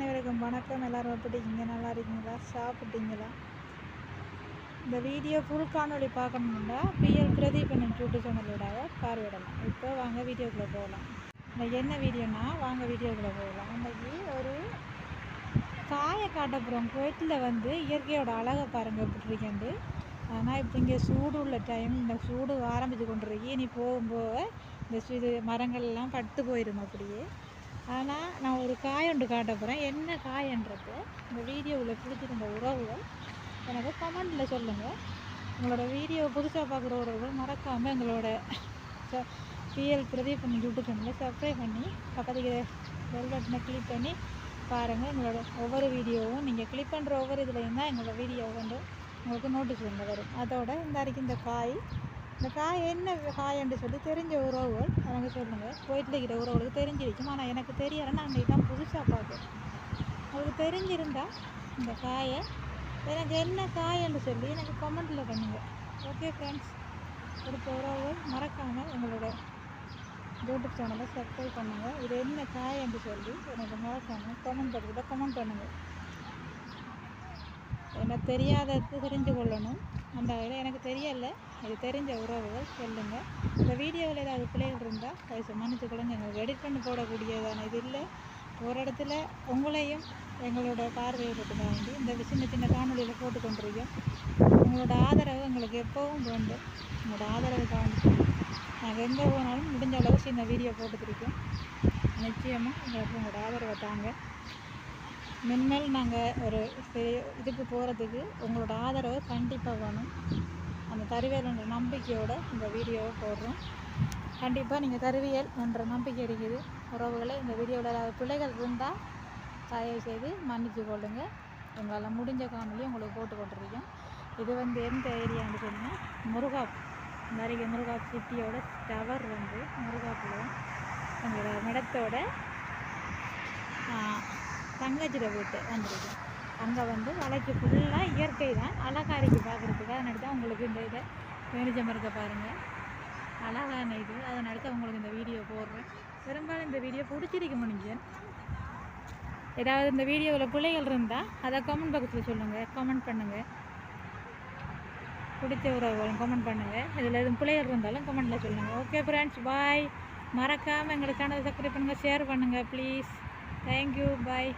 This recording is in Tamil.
அனைவருக்கும் வணக்கம். எல்லோரும் எப்படி இருக்கீங்க? நல்லா இருக்கீங்களா? சாப்பிட்டீங்களா? இந்த வீடியோ ஃபுல் காணொலி பார்க்கணுன்னா பிஎல் பிரதீபன் யூடியூப் சேனலோட பார்வையிடலாம். இப்போ வாங்க வீடியோக்குள்ளே போகலாம். இன்றைக்கி என்ன வீடியோனா வாங்க வீடியோக்குள்ளே போகலாம். இன்றைக்கி ஒரு காயை காட்டப்புறம் குவைத்தில் இயற்கையோட அழகை பாருங்கள் எப்படி இருக்கேன்ட்டு. ஆனால் இப்போ இங்கே சூடு உள்ள டைம், இந்த சூடு ஆரம்பித்து கொண்டிருக்கு. இனி போகும்போது இந்த மரங்கள்லாம் பட்டு போயிடும் அப்படியே. ஆனால் நான் ஒரு காய் ஒன்று காட்ட போகிறேன். என்ன காயன்றது இந்த வீடியோவில் பிடிச்சிருந்த உறவுகள் எனக்கு கமெண்டில் சொல்லுங்கள். உங்களோட வீடியோ புதுசாக பார்க்குற உறவுகள் மறக்காமல் எங்களோட பிஎல் பிரதீபன் யூடியூப் சேனலில் சப்ஸ்கிரைப் பண்ணி பக்கத்துக்கு பெல் பட்டனை கிளிக் பண்ணி பாருங்கள். எங்களோட ஒவ்வொரு வீடியோவும் நீங்கள் கிளிக் பண்ணுற ஒவ்வொரு இதுலேயும் தான் எங்களோட வீடியோ உங்களுக்கு நோட்டீஸ் வரும். அதோட இந்த காய் என்ன காயன்னு சொல்லி தெரிஞ்ச உறவுகள் எனக்கு சொல்லுங்கள். போயிட்டு இருக்கிற உறவுகளுக்கு தெரிஞ்சிருக்கும். ஆனால் எனக்கு தெரியலை, நான் அன்றைக்கி தான் புதுசாக பார்க்குறேன். உங்களுக்கு தெரிஞ்சிருந்தால் இந்த காயை எனக்கு என்ன காயன்னு சொல்லி எனக்கு கமெண்ட்டில் பண்ணுங்கள். ஓகே ஃப்ரெண்ட்ஸ், கொடுத்த உறவுகள் மறக்காமல் எங்களோட யூடியூப் சேனலை சப்ஸ்கிரைப் பண்ணுங்கள். இது என்ன காயன்னு சொல்லி எனக்கு மறக்காமல் கமெண்ட் பண்ணுறத கமெண்ட் பண்ணுங்கள். எனக்கு தெரியாதது தெரிஞ்சு கொள்ளணும். அந்த வகையில் எனக்கு தெரியலை, இது தெரிஞ்ச உறவுகள் சொல்லுங்கள். இந்த வீடியோவில் ஏதாவது பிள்ளைகள் இருந்தால் அதை மன்னிச்சு கொள்ளுங்க. எங்களுக்கு எடிட் பண்ணி போடக்கூடியதான இது இல்லை. ஒரு இடத்துல உங்களையும் எங்களோட பார்வையை பற்றி வாங்கி இந்த சின்ன சின்ன காணொலியில் போட்டுக்கொண்டிருக்கோம். உங்களோட ஆதரவு எங்களுக்கு எப்போவும் வேண்டும். உங்களோட ஆதரவு காண்டி நாங்கள் எங்கே போனாலும் முடிஞ்ச அளவு சின்ன வீடியோ போட்டுக்கிருக்கோம். நிச்சயமாக எங்களுக்கு உங்களோட ஆதரவை தாங்க. முன்மேல் நாங்கள் ஒரு இதுக்கு போகிறதுக்கு உங்களோட ஆதரவு கண்டிப்பாக வேணும். அந்த தருவியல் என்ற நம்பிக்கையோடு இந்த வீடியோவை போடுறோம். கண்டிப்பாக நீங்கள் தருவியல் என்ற நம்பிக்கை இருக்குது. உறவுகளை இந்த வீடியோவில் ஏதாவது பிள்ளைகள் இருந்தால் தயவு செய்து மன்னிச்சு கொள்ளுங்கள். எங்களால் முடிஞ்ச காணொலி உங்களுக்கு போட்டு கொண்டிருக்கோம். இது எந்த ஏரியான்னு சொன்னால் முருகாப், நிறைய முருகாப் சிட்டியோட டவர் முருகாப்பில் எங்களோட இடத்தோட தங்கச்சிட வீட்டு வந்திருக்கேன். அங்கே வளைச்சி ஃபுல்லாக இயற்கை தான், அழகாரிக்கு பார்க்குறதுக்கு. அதனால தான் உங்களுக்கு இந்த இதை மேனிச்ச மரத்தை பாருங்கள், அழகான இது. அதனால தான் உங்களுக்கு இந்த வீடியோ போடுறேன். பெரும்பாலும் இந்த வீடியோ பிடிச்சிருக்க முடிஞ்சேன். ஏதாவது இந்த வீடியோவில் பிள்ளைகள் இருந்தால் அதை கமெண்ட் பாக்ஸில் சொல்லுங்கள், கமெண்ட் பண்ணுங்கள். பிடிச்ச உறவுகளும் கமெண்ட் பண்ணுங்கள். இதில் எதுவும் பிள்ளைகள் இருந்தாலும் கமெண்ட்டில் சொல்லுங்கள். ஓகே ஃப்ரெண்ட்ஸ், பாய். மறக்காமல் எங்களோட சேனலை சப்ஸ்கிரைப் பண்ணுங்கள், ஷேர் பண்ணுங்கள் ப்ளீஸ். Thank you, bye.